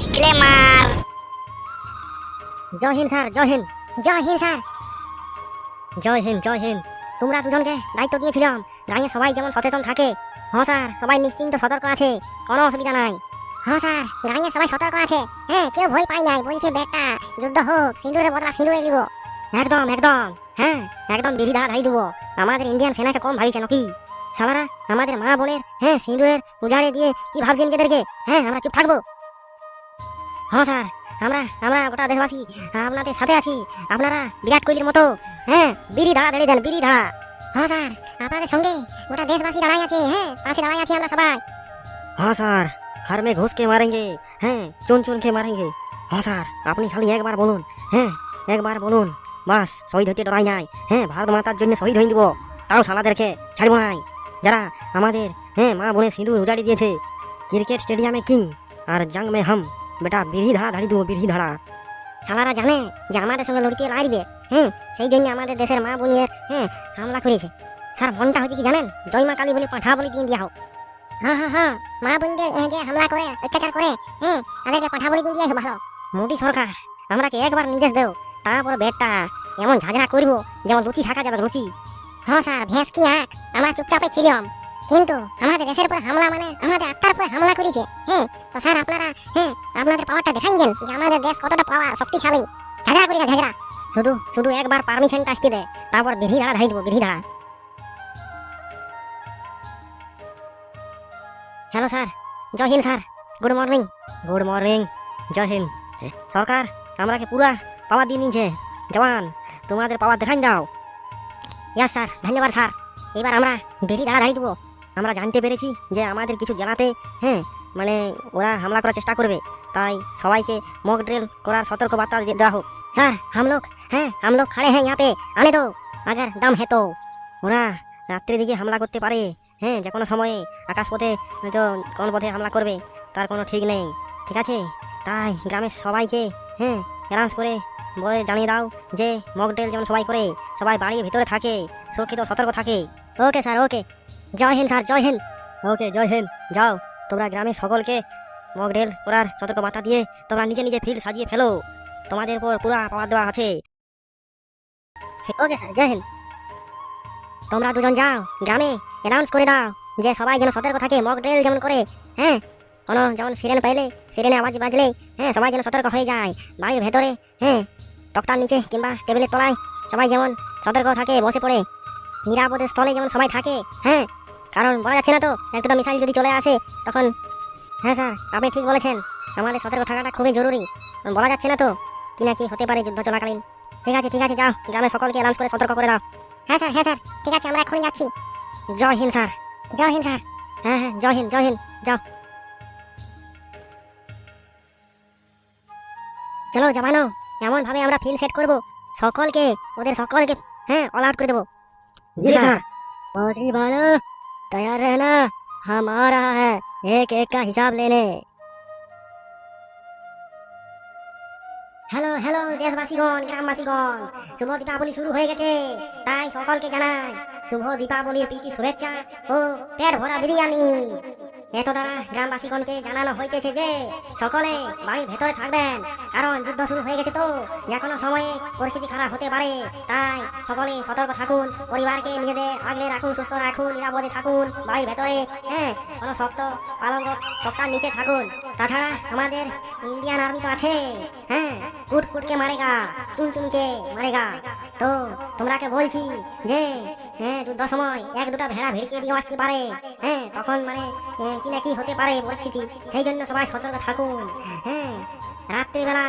Disclaimer. জয় হিন্দ sir, জয় হিন্দ। জয় হিন্দ স্যার। জয় হিন্দ, জয় হিন্দ। তোমরা দুজনকে দায়িত্ব দিয়েছিলাম গাঁয়ে সবাই যেমন সচেতন থাকে। হ্যাঁ স্যার, সবাই নিশ্চিন্ত সতর্ক আছে, কোনো অসুবিধা নাই। হ্যাঁ স্যার, গাঁয়ে সবাই সতর্ক আছে। হ্যাঁ, কেউ ভয় পায় নাই, বলছে বেটা যুদ্ধ হোক, সিঁদুরে বদলা সিঁদুরে দিব। একদম একদম, হ্যাঁ একদম বিধি ধারা ধাই দেবো। আমাদের ইন্ডিয়ান সেনাকে কম ভাবিছে নাকি সালারা? আমাদের মা বোনের সিঁদুরের উজাড়ে দিয়ে কি ভাবছে নিজেদেরকে? আমরা চুপ থাকবো? হ্যাঁ স্যার, আমরা আমরা গোটা দেশবাসী আপনাদের সাথে আছি। আপনারা বিরাট কোহলির মতো বিড়ি ধারা ধরে দেন, বিড়ি ধারা। হ্যাঁ স্যার, আপনাদের সঙ্গে গোটা দেশবাসী দাঁড়াই আছে। পাশে দাঁড়াই আছি আমরা সবাই। हाँ सर, घर में घुस के मारेंगे, चुन चुन के मारेंगे। हाँ सर, আপনি খালি একবার বলুন, একবার বলুন, বাস শহীদ হতে ডরাই নাই। ভারত মাতার জন্য শহীদ হয়ে দিব, তাও শালাদেরকে ছাড়বো নাই। যারা আমাদের মা বোনের সিঁদুর উজাড়ি দিয়েছে। ক্রিকেট স্টেডিয়ামে কিং আর জং মে হাম, বেটা বিড়ি ধারা ধাড়ি দেবো, বিড়ি ধারা। শালারা জানে যে আমাদের সঙ্গে লড়কে লাড়বে, সেই জন্য আমাদের দেশের মা বোনের হামলা করেছে। স্যার, মনটা হচ্ছে কি জানেন, জয় মা কালী বলে পাঠা বলে দিয়ে দিয়া হোক। হ্যাঁ, মা বোনদের যে হামলা করে, অত্যাচার করে, তাদেরকে পাঠা বলে দিয়ে ভালো। মোদী সরকার আমরাকে একবার নির্দেশ দেও, তারপর বেটটা এমন ঝাঁঝরা করবো যেমন লুচি ছাকা যাবে, লুচি। হ্যাঁ স্যার, ভেস কি আঁক, আমরা চুপচাপে ছিলাম, কিন্তু আমাদের দেশের উপর হামলা মানে আমাদের আত্মার উপর হামলা করেছে। তো স্যার, আপনারা আপনাদের পাওয়ারটা দেখান দেন যে আমাদের দেশ কতটা পাওয়ার শক্তিশালী। ঝাঁঝরা করি না, ঝাঁঝরা। শুধু শুধু একবার পারমিশনটা আসতে দে, তারপর বিধি ধারা ধাই দেবো, বিধি ধারা। হ্যালো স্যার, জয় হিন্দ sir, good morning. Good morning, জয় হিন্দ। সরকার আমরাকে পুরা পাওয়ার দিয়ে নিয়েছে। জওয়ান, তোমাদের পাওয়ার দেখাই দাও। ইয়াস স্যার, ধন্যবাদ স্যার। এবার আমরা বিধি ধারা ধাই দেবো। আমরা জানতে পেরেছি যে আমাদের কিছু জেলাতে মানে ওরা হামলা করার চেষ্টা করবে, তাই সবাইকে মক ড্রিল করার সতর্ক বার্তা দেওয়া হোক। স্যার, हम लोग खड़े हैं यहाँ पे, आने दो अगर दम है तो। ওরা রাত্রির দিকে হামলা করতে পারে, যে কোনো সময়ে আকাশপথে তো কোন পথে হামলা করবে তার কোনো ঠিক নেই, ঠিক আছে? তাই গ্রামের সবাইকে অ্যানাউন্স করে বলে জানিয়ে দাও যে মকড্রিল যেমন সবাই করে, সবাই বাড়ির ভিতরে থাকে, সুরক্ষিত সতর্ক থাকে। ওকে স্যার, ওকে। জয় হিন্দ স্যার, জয় হিন্দ। ওকে, জয় হিন্দ। যাও, তোমরা গ্রামের সকলকে মকড্রিল করার সতর্ক বার্তা দিয়ে তোমরা নিজে নিজে ফিল্ড সাজিয়ে ফেলো, তোমাদের উপর পুরা পাওয়ার দেওয়া আছে। ওকে স্যার, জয় হিন্দ। তোমরা দুজন যাও, গ্রামে অ্যানাউন্স করে দাও যে সবাই যেন সতর্ক থাকে, মক ড্রিল যেমন করে। কোনো যেমন সিরেন পাইলে, সিরেনে আওয়াজ বাজলে সবাই যেন সতর্ক হয়ে যায়। বাড়ির ভেতরে তক্তার নিচে কিংবা টেবিলের তলায় সবাই যেমন সতর্ক থাকে, বসে পড়ে নিরাপদের স্থলে যেমন সবাই থাকে। কারণ বলা যাচ্ছে না তো, একটা মিসাইল যদি চলে আসে তখন। স্যার, আপনি ঠিক বলেছেন, আমাদের সতর্ক থাকাটা খুবই জরুরি। বলা যাচ্ছে না তো কি না কি হতে পারে যুদ্ধ চলাকালীন। ঠিক আছে, ঠিক আছে, যাও গ্রামে সকলকে অ্যানাউন্স করে সতর্ক করে দাও। হ্যাঁ স্যার, ঠিক আছে, আমরা এখনই যাচ্ছি। জয় হিন্দ স্যার। জয় হিন্দ স্যার। জয় হিন্দ, জয় হিন্দ। যাও, চলো জওয়ানো, এমন ভাবে আমরা ফিল্ড সেট করবো, সকলকে ওদের সকলকে অল আউট করে দেবো। জি স্যার। फौजी वालों, तैयार रहना, हम आ रहा है एक एक का हिसाब लेने। হ্যালো হ্যালো দেশবাসীগণ, গ্রামবাসীগণ, শুভ দীপাবলি শুরু হয়ে গেছে, তাই সকলকে জানাই শুভ দীপাবলির প্রীতি শুভেচ্ছা ও পেট ভরা বিরিয়ানি। এত দ্বারা গ্রামবাসীগণকে জানানো হইতেছে যে সকলে বাড়ির ভেতরে থাকবেন, কারণ যুদ্ধ শুরু হয়ে গেছে তো যে কোনো সময়ে পরিস্থিতি খারাপ হতে পারে। তাই সকলে সতর্ক থাকুন, পরিবারকে নিজেদের আগলে রাখুন, সুস্থ রাখুন, নিরাপদে থাকুন, বাড়ির ভেতরে কোনো শক্ত পালঙ্ক তক্তার নিচে থাকুন। তাছাড়া আমাদের ইন্ডিয়ান আর্মি তো আছে, কুট কুটকে মারেগা, চুন চুনকে মারেগা। তো তোমরাকে বলছি যে যুদ্ধ সময় এক দুটা ভেড়া ভেড়িয়ে দিয়ে আসতে পারে, তখন মানে কি না কি হতে পারে পরিস্থিতি, সেই জন্য সবাই সতর্ক থাকুন। রাত্রিবেলা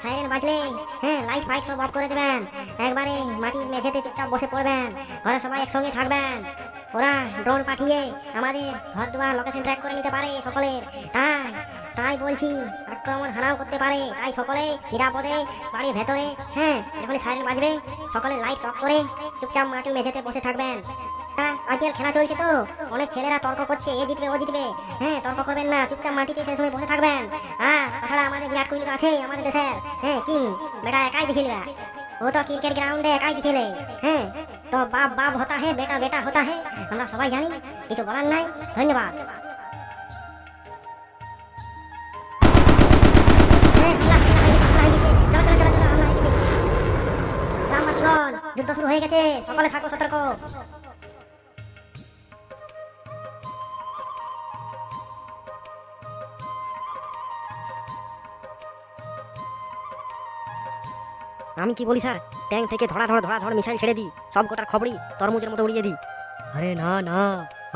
সাইরেন বাজলে লাইট ফাইট সব অফ করে দেবেন, একবারে মাটির মেঝেতে চুপচাপ বসে পড়বেন, ঘরে সবাই একসঙ্গে থাকবেন। ওরা ড্রোন পাঠিয়ে আমাদের ঘর দুয়ার লোকেশন ট্র্যাক করে নিতে পারে সকলের, তাই বলছি আক্রমণ হানাও করতে পারে। তাই সকলে নিরাপদে বাড়ির ভেতরে যখন সাইরেন বাজবে সকলে লাইট অফ করে চুপচাপ মাটির মেঝেতে বসে থাকবেন। আইপিএল খেলা চলছে তো অনেক ছেলেরা তর্ক করছে, এ জিতবে ও জিতবে, তর্ক করবেন না, চুপচাপ মাটিতে সেই সময় বসে থাকবেন। তাছাড়া আমাদের বিরাট কোহলি আছে আমাদের দেশের কিং, বেটা একাই দেখিলবে, ও তো ক্রিকেট গ্রাউন্ডে একাই দেখিলে। তো বাপ বাপ হতা হে, বেটা বেটা হতা হে, আমরা সবাই জানি, কিছু বলার নাই। ধন্যবাদ। যুদ্ধ শুরু হয়ে গেছে, সকলে থাকো সতর্ক। আমি কি বলি স্যার, ট্যাঙ্ক থেকে ধড়াধড় মিসাইল ছেড়ে দিই, সব কটার খবরই তরমুজের মতো উড়িয়ে দিই। আরে না না,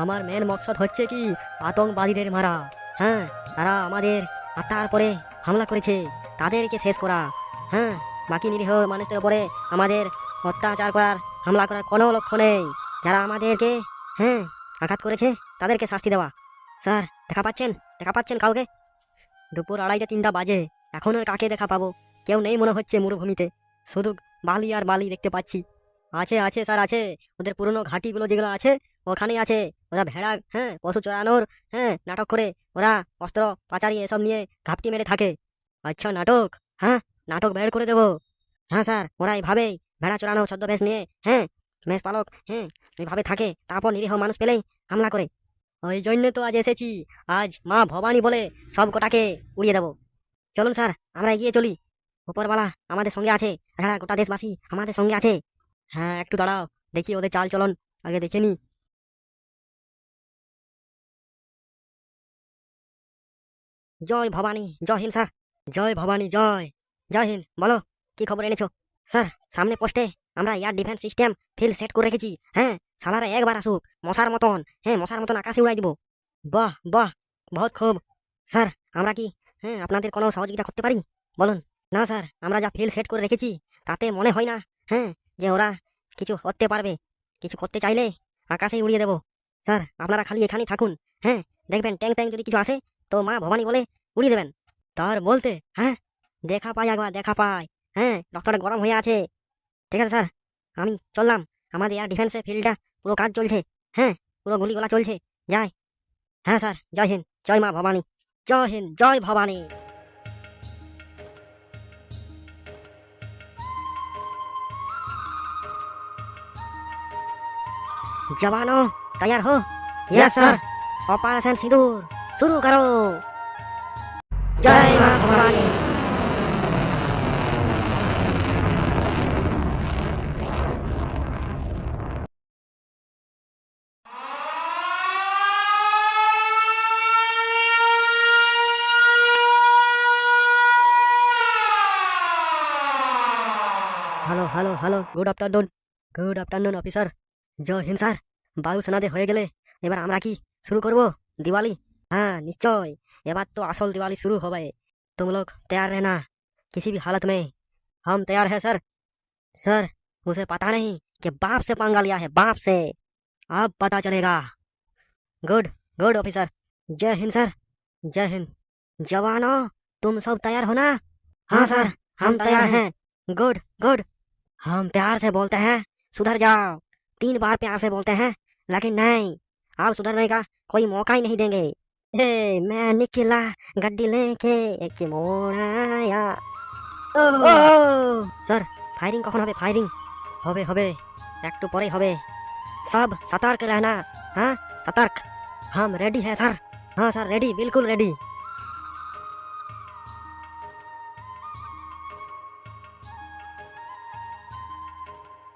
আমার মেন মকসদ হচ্ছে কি আতঙ্কবাদীদের মারা। হ্যাঁ, তারা আমাদের আত্মার পরে হামলা করেছে, তাদেরকে শেষ করা। হ্যাঁ, বাকি নিরীহ মানুষদের উপরে আমাদের অত্যাচার করার, হামলা করার কোনো লক্ষ্য নেই। যারা আমাদেরকে আঘাত করেছে তাদেরকে শাস্তি দেওয়া। স্যার, দেখা পাচ্ছেন কাউকে? দুপুর 2:30-3টা বাজে, এখন আর কাকে দেখা পাবো? কেউ নেই মনে হচ্ছে মরুভূমিতে, শুধু বালি আর বালি দেখতে পাচ্ছি। আছে স্যার আছে, ওদের পুরনো ঘাঁটিগুলো যেগুলো আছে ওখানেই আছে। ওরা ভেড়া পশু চড়ানোর নাটক করে, ওরা অস্ত্র পাচারি এসব নিয়ে ঘাপটি মেরে থাকে। আচ্ছা, নাটক বের করে দেবো। হ্যাঁ স্যার, ওরা এইভাবেই ভেড়া চড়ানো ছদ্মবেশ নিয়ে মেষ পালক এইভাবে থাকে, তারপর নিরীহ মানুষ পেলেই হামলা করে। ওই জন্য তো আজ এসেছি, আজ মা ভবানী বলে সব কটাকে উড়িয়ে দেবো। চলুন স্যার, আমরা এগিয়ে চলি। উপরওয়ালা আমাদের সঙ্গে আছে, তাছাড়া গোটা দেশবাসী আমাদের সঙ্গে আছে। হ্যাঁ, একটু দাঁড়াও, দেখি ওদের চাল চলন আগে দেখে নি। জয় ভবানী, জয় হিন্দ স্যার। জয় ভবানী, জয় হিন্দ। বলো, কি খবর এনেছো? স্যার, সামনে পোস্টে আমরা air defence system field set করে রেখেছি। সালারা একবার আসুক, মশার মতন আকাশে উড়াই দিব। বাহ বাহ, বহুত খুব। স্যার, আমরা কি আপনাদের কোনো সহযোগিতা করতে পারি? বলুন। না স্যার, আমরা যা ফিল্ড সেট করে রেখেছি তাতে মনে হয় না যে ওরা কিছু করতে পারবে। কিছু করতে চাইলে আকাশেই উড়িয়ে দেবো। স্যার, আপনারা খালি এখানেই থাকুন। দেখবেন ট্যাঙ্ক যদি কিছু আসে তো মা ভবানী বলে উড়িয়ে দেবেন। তার বলতে দেখা পাই একবার, দেখা পাই। রক্তটা গরম হয়ে আছে। ঠিক আছে স্যার, আমি চললাম। আমাদের এয়ার ডিফেন্সের ফিল্ডটা পুরো কাজ চলছে, পুরো গুলিগোলা চলছে। যাই। হ্যাঁ স্যার, জয় হিন্দ, জয় মা ভবানী। জয় হিন্দ, জয় ভবানী। जवानों, तैयार हो? Yes sir. ऑपरेशन सिंदूर शुरू करो। जय मां Bhavani. Hello, good afternoon officer. জয় হিন্দ স্যার। বায়ু সেনাদের হয়ে গেলে এবার আমরা কি শুরু করব দিওয়ালি? হ্যাঁ निश्चय, এবার তো আসল दिवाली शुरू होवे। तुम लोग तैयार रहना, किसी भी हालत में। हम तैयार है सर। सर, उसे पता नहीं कि बाप से पंगा लिया है, बाप से। अब पता चलेगा। Good officer. जय हिंद सर। जय हिंद। जवानों, तुम सब तैयार हो ना? हाँ सर, हम तैयार हैं। गुड। हम प्यार से बोलते हैं, सुधर जाओ। 3 बार प्यार से बोलते हैं, लेकिन नहीं, आप सुधरने का कोई मौका ही नहीं देंगे। मैं निकला गड्डी लेके एक मोड़ आया। স্যার, ফায়ারিং কখন হবে? ফায়ারিং হবে একটু পরে হবে। सब सतर्क रहना। सतर्क। हम रेडी है सर। हाँ सर, रेडी, बिल्कुल रेडी।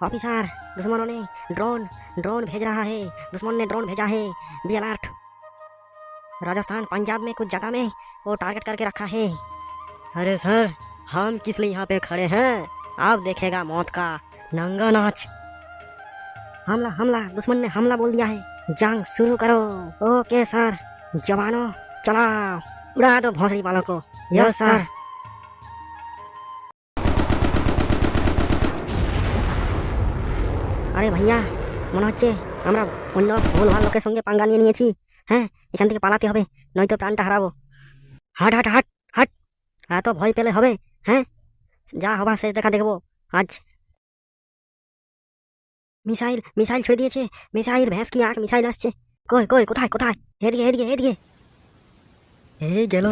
ऑफिसर, दुश्मनों ने ड्रोन भेज रहा है। दुश्मन ने ड्रोन भेजा है, बी अलर्ट। राजस्थान पंजाब में कुछ जगह में वो टारगेट करके रखा है। अरे सर, हम किस लिए यहाँ पे खड़े हैं? आप देखेगा मौत का नंगा नाच। हमला, दुश्मन ने हमला बोल दिया है। जंग शुरू करो। Okay sir. जवानों, चलाओ, उड़ा दो भोसड़ी वालों को। Yes sir. আরে ভাইয়া, মনে হচ্ছে আমরা অন্য ভুলভাল লোকের সঙ্গে পাঙ্গা নিয়েছি। এখান থেকে পালাতে হবে, নয়তো প্রাণটা হারাবো। হাট। এত ভয় পেলে হবে? যা হবার শেষ দেখা দেখবো আজ। মিসাইল ছেড়ে দিয়েছে। মিসাইল, ভ্যাঁস কি আঁক, মিসাইল আসছে। কই কোথায়? এদিকে। এই গেল।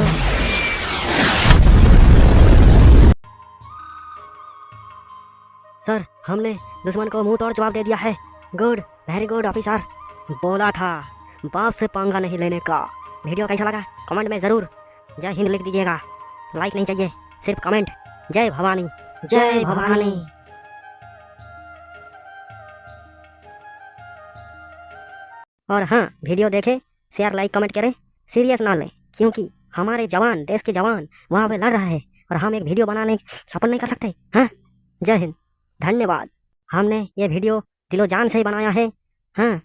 सर, हमने दुश्मन को मुंह तोड़ जवाब दे दिया है। Good, very good officer. बोला था बाप से पंगा नहीं लेने का। वीडियो कैसा लगा कमेंट में जरूर जय हिंद लिख दीजिएगा। लाइक नहीं चाहिए, सिर्फ कमेंट। जय भवानी, जय भवानी। और हाँ, वीडियो देखे, शेयर लाइक कमेंट करें, सीरियस ना लें, क्योंकि हमारे जवान, देश के जवान वहाँ पे लड़ रहे हैं और हम एक वीडियो बनाने सफल नहीं कर सकते। हाँ, जय हिंद, धन्यवाद। हमने ये वीडियो दिलो जान से ही बनाया है। हाँ,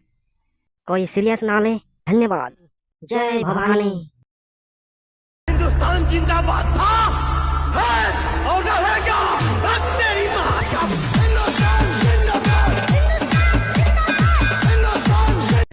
कोई सीरियस ना ले। धन्यवाद। जय भवानी। हिंदुस्तान जिंदाबाद था, है और रहेगा।